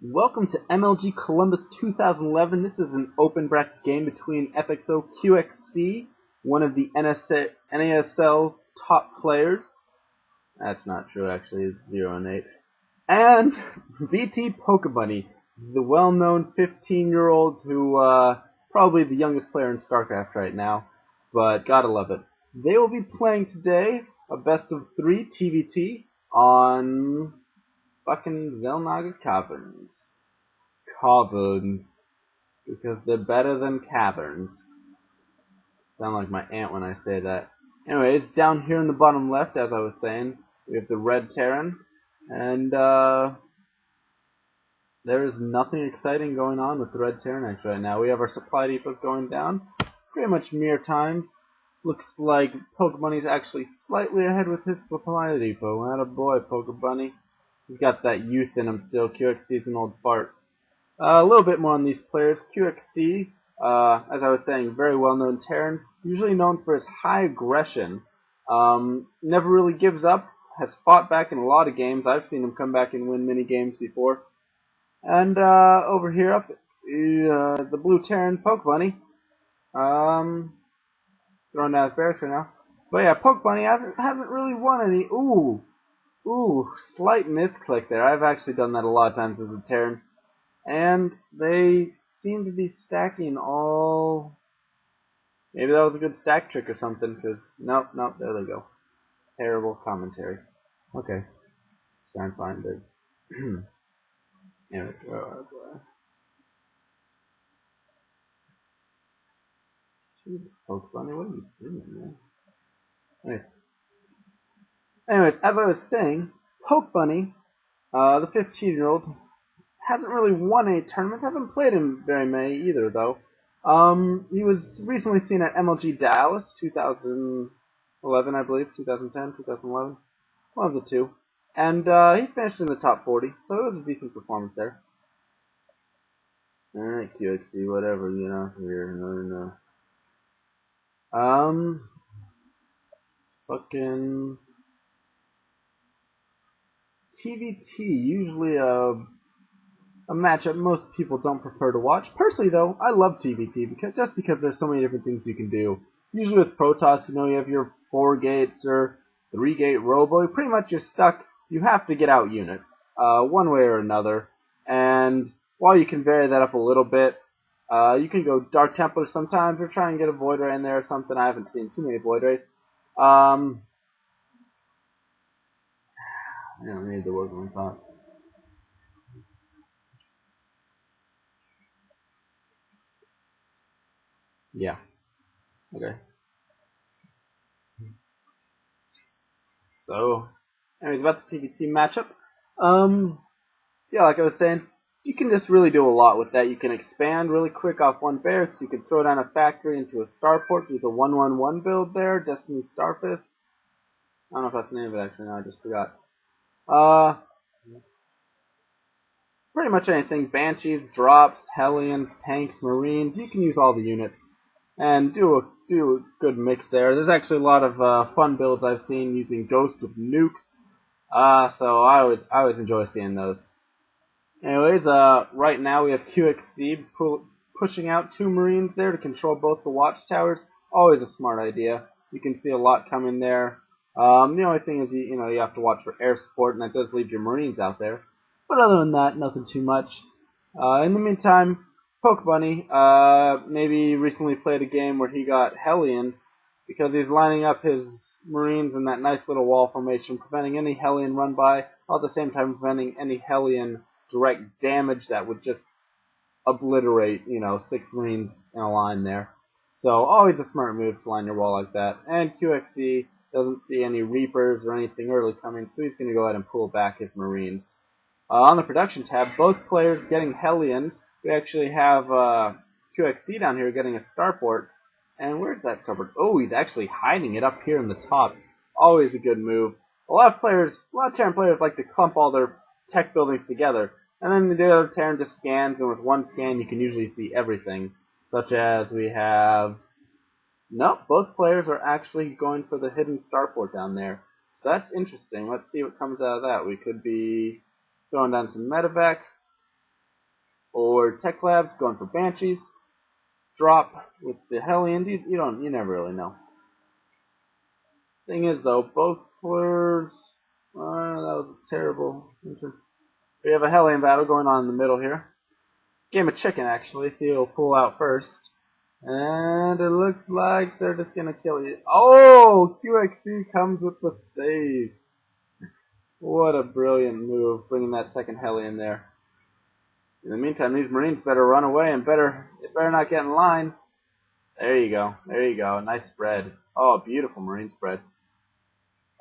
Welcome to MLG Columbus 2011. This is an open bracket game between FXO QXC, one of the NASL's top players. That's not true, actually. It's 0 and 8. And VT PokeBunny, the well-known 15-year-old who probably the youngest player in StarCraft right now, but gotta love it. They will be playing today a best of 3 TVT on fucking Zelnaga Caverns. Because they're better than caverns. Sound like my aunt when I say that. Anyways, down here in the bottom left, as I was saying, we have the red Terran, and there is nothing exciting going on with the red Terran right now. We have our supply depots going down, pretty much mere times. Looks like PokeBunny's actually slightly ahead with his supply depot. Attaboy, PokeBunny. He's got that youth in him still. QXC's an old fart. A little bit more on these players. QXC, as I was saying, very well-known Terran, usually known for his high aggression. Never really gives up, has fought back in a lot of games. I've seen him come back and win many games before. And over here up, the blue Terran, PokeBunny. Throwing down his barracks right now. But yeah, PokeBunny hasn't really won any. Ooh, slight misclick there. I've actually done that a lot of times as a Terran. And they seem to be stacking all... Maybe that was a good stack trick or something, because... Nope, there they go. Terrible commentary. Okay. Let's try and find it. Anyways, Jesus, PokeBunny, what are you doing, man? Anyways, as I was saying, PokeBunny, the 15-year-old, hasn't really won any tournaments, hasn't played in very many either, though. He was recently seen at MLG Dallas, 2011, I believe, 2010, 2011, one of the two. And he finished in the top 40, so it was a decent performance there. Alright, QXC, whatever, you know, here, no. Fucking... TVT, usually a matchup most people don't prefer to watch. Personally, though, I love TVT because there's so many different things you can do. Usually with Protoss, you know, you have your 4 gates or 3 gate Robo. Pretty much you're stuck. You have to get out units, one way or another. And while you can vary that up a little bit, you can go Dark Templar sometimes or try and get a Void Ray in there or something. I haven't seen too many Void Rays. I don't need to work on my thoughts. Yeah. Okay. So, anyways, about the TVT matchup. Yeah, like I was saying, you can just really do a lot with that. You can expand really quick off one barracks. You can throw down a factory into a starport. Do the 1-1-1 build there. Destiny Starfist. I don't know if that's the name of it actually. No, I just forgot. Pretty much anything. Banshees, drops, Hellions, tanks, Marines. You can use all the units and do a good mix there. There's actually a lot of fun builds I've seen using Ghost with nukes. So I always enjoy seeing those. Anyways, right now we have QXC pushing out 2 Marines there to control both the watchtowers. Always a smart idea. You can see a lot coming there. The only thing is you have to watch for air support, and that does leave your Marines out there. But other than that, nothing too much. In the meantime, PokeBunny maybe recently played a game where he got Hellion because he's lining up his Marines in that nice little wall formation, preventing any Hellion run by, while at the same time preventing any Hellion direct damage that would just obliterate, 6 Marines in a line there. So always a smart move to line your wall like that. And QXC doesn't see any Reapers or anything early coming, so he's going to go ahead and pull back his Marines. On the production tab, both players getting Hellions. We actually have QXC down here getting a starport. And where's that starport? Oh, he's actually hiding it up here in the top. Always a good move. A lot of Terran players like to clump all their tech buildings together. And then the other Terran just scans, and with one scan you can usually see everything. Such as we have... Nope, both players are actually going for the hidden starport down there. So that's interesting. Let's see what comes out of that. We could be throwing down some medevacs. or Tech Labs going for Banshees. Drop with the Hellions. You never really know. Thing is though, both players. That was a terrible entrance. We have a Hellion battle going on in the middle here. Game of chicken actually. See who'll pull out first. And it looks like they're just gonna kill you. Oh, QXC comes with the save. What a brilliant move, bringing that second Hellion there. In the meantime, these Marines better run away and they better not get in line. There you go. There you go. Nice spread. Oh, beautiful Marine spread.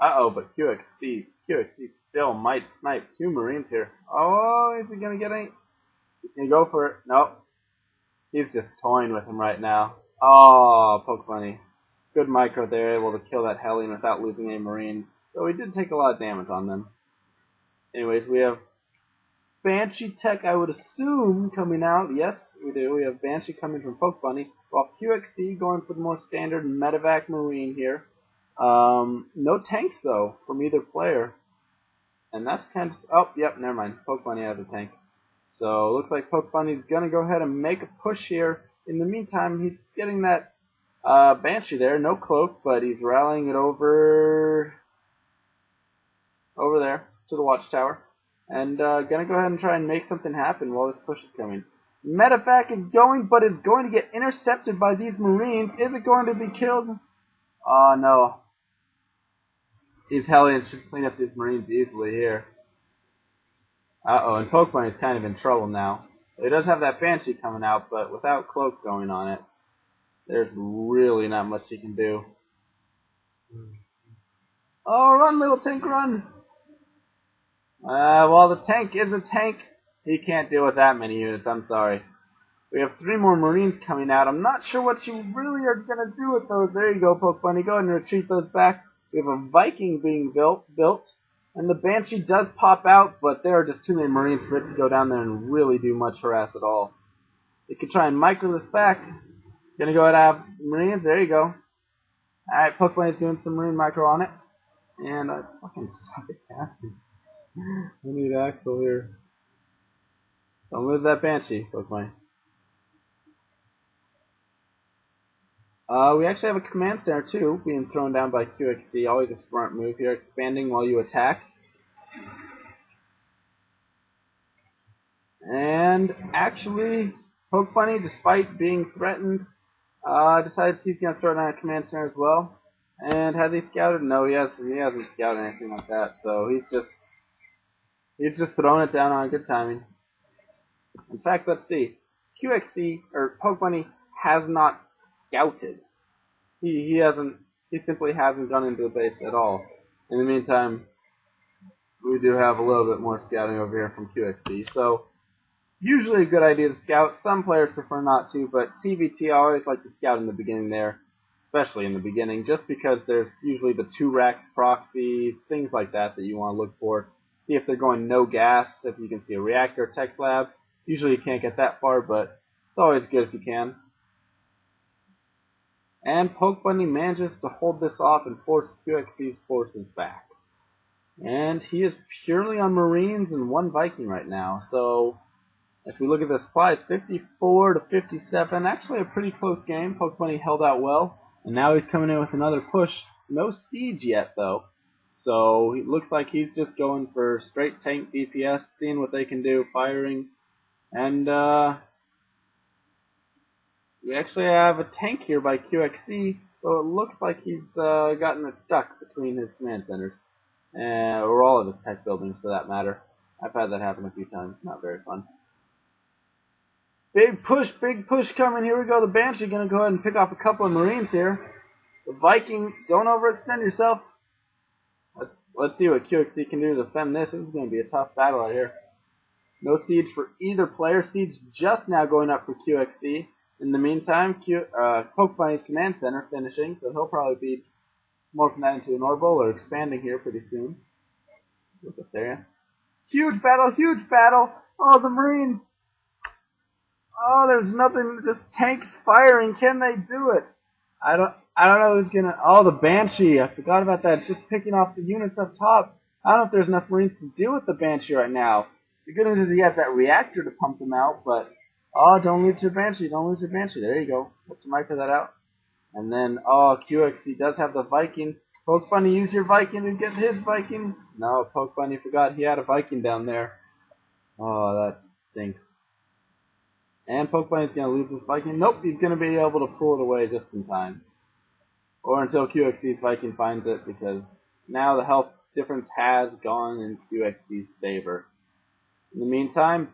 Uh-oh, but QXC still might snipe 2 Marines here. Oh, is he gonna get any? He's gonna go for it. Nope. He's just toying with him right now. Oh, PokeBunny. Good micro there, able to kill that Hellion without losing any Marines. Though he did take a lot of damage on them. Anyways, we have Banshee Tech, I would assume, coming out. Yes, we do. We have Banshee coming from PokeBunny, while QXC going for the more standard Medevac Marine here. No tanks, though, from either player. And that's kind of... Oh, yep, never mind. PokeBunny has a tank. So, looks like PokeBunny's going to go ahead and make a push here. In the meantime, he's getting that Banshee there. No cloak, but he's rallying it over there to the watchtower. And gonna go ahead and try and make something happen while this push is coming. Medevac is going, but is going to get intercepted by these Marines. Is it going to be killed? Oh no. These Hellions should clean up these Marines easily here. Uh-oh, and PokeBunny is kind of in trouble now. He does have that Banshee coming out, but without cloak going on it, there's really not much he can do. Oh, run, little tank, run! Well, the tank is a tank. He can't deal with that many units, I'm sorry. We have 3 more Marines coming out. I'm not sure what you really are going to do with those. There you go, PokeBunny. Go ahead and retreat those back. We have a Viking being built, and the Banshee does pop out, but there are just too many Marines for it to go down there and really do much harass at all. You can try and micro this back. Gonna go ahead and have Marines. There you go. Alright, PokeBunny's doing some Marine micro on it. And I fucking suck at casting. We need Axel here. Don't lose that Banshee, PokeBunny. We actually have a command center too, being thrown down by QXC. Always a smart move here, expanding while you attack. And actually, PokeBunny, despite being threatened, decides he's going to throw down a command center as well. And has he scouted? No, he hasn't scouted anything like that. So he's just throwing it down on good timing. In fact, let's see. QXC, or PokeBunny, has not scouted. He simply hasn't gone into the base at all. In the meantime, we do have a little bit more scouting over here from QXC. So, usually a good idea to scout. Some players prefer not to, but TVT, I always like to scout in the beginning there. Especially in the beginning, just because there's usually the 2 racks proxies, things like that you want to look for. See if they're going no gas, if you can see a reactor, tech lab. Usually you can't get that far, but it's always good if you can. And PokeBunny manages to hold this off and force QXC's forces back. And he is purely on Marines and 1 Viking right now. So, if we look at the supplies, 54 to 57, actually a pretty close game. PokeBunny held out well. And now he's coming in with another push. No siege yet, though. So, it looks like he's just going for straight tank DPS, seeing what they can do, firing. And, we actually have a tank here by QXC, so it looks like he's gotten it stuck between his command centers. Or all of his tech buildings, for that matter. I've had that happen a few times. Not very fun. Big push coming. Here we go. The Banshee going to go ahead and pick off a couple of Marines here. The Viking, don't overextend yourself. Let's see what QXC can do to defend this. This is going to be a tough battle out here. No siege for either player. Siege just now going up for QXC. In the meantime, PokeBunny's command center finishing, so he'll probably be morphing that into an orbital or expanding here pretty soon. Look up there. Huge battle! Oh, the Marines! Oh, there's nothing, just tanks firing. Can they do it? I don't know who's gonna. Oh, the Banshee. I forgot about that. It's just picking off the units up top. I don't know if there's enough Marines to deal with the Banshee right now. The good news is he has that reactor to pump them out, but oh, don't lose your Banshee, don't lose your Banshee. There you go. Let's micro that out. And then, oh, QXC does have the Viking. PokeBunny, use your Viking and get his Viking. No, PokeBunny forgot he had a Viking down there. Oh, that stinks. And PokeBunny's going to lose this Viking. Nope, he's going to be able to pull it away just in time. Or until QXC's Viking finds it, because now the health difference has gone in QXC's favor. In the meantime,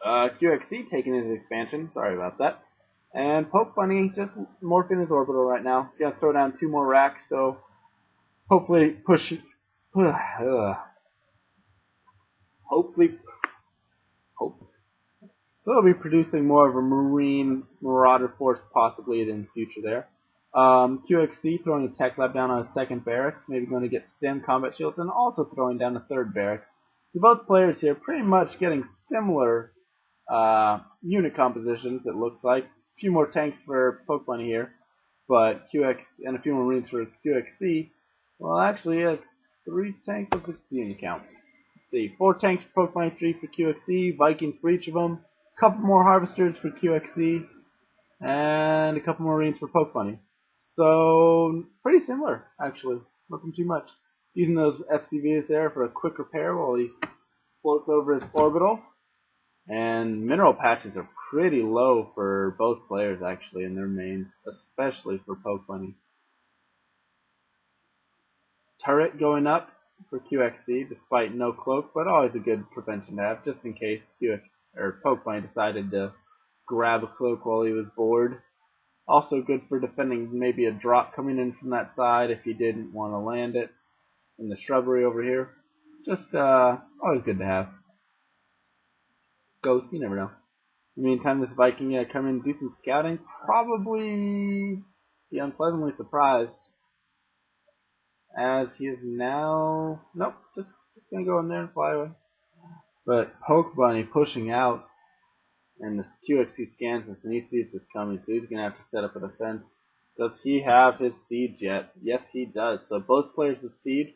QXC taking his expansion. Sorry about that. And PokeBunny just morphing his orbital right now. Gonna throw down 2 more racks, so hopefully push. Hopefully, hope. So it'll be producing more of a Marine Marauder force possibly in the future there. QXC throwing a Tech Lab down on a second barracks, maybe going to get STEM combat shields, and also throwing down a third barracks. So both players here pretty much getting similar unit compositions, it looks like. A few more tanks for PokeBunny here, but QX and a few more Marines for QXC. Well, actually, he has 3 tanks. What's the unit count? Let's see, 4 tanks for PokeBunny, 3 for QXC, Viking for each of them, a couple more Harvesters for QXC, and a couple more Marines for PokeBunny. So, pretty similar, actually. Nothing too much. Using those SCVs there for a quick repair while he floats over his orbital. And mineral patches are pretty low for both players, actually, in their mains, especially for PokeBunny. Turret going up for QXC, despite no cloak, but always a good prevention to have, just in case PokeBunny decided to grab a cloak while he was bored. Also good for defending maybe a drop coming in from that side if he didn't want to land it in the shrubbery over here. Just always good to have. Ghost, you never know. In the meantime, this Viking gonna come in and do some scouting. Probably be unpleasantly surprised, as he is now. Nope, just gonna go in there and fly away. But PokeBunny pushing out, and this QXC scans this, and he sees this coming, so he's gonna have to set up a defense. Does he have his siege yet? Yes, he does. So both players with siege.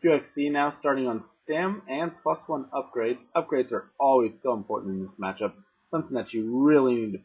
QXC now starting on STEM and +1 upgrades. Upgrades are always so important in this matchup. Something that you really need to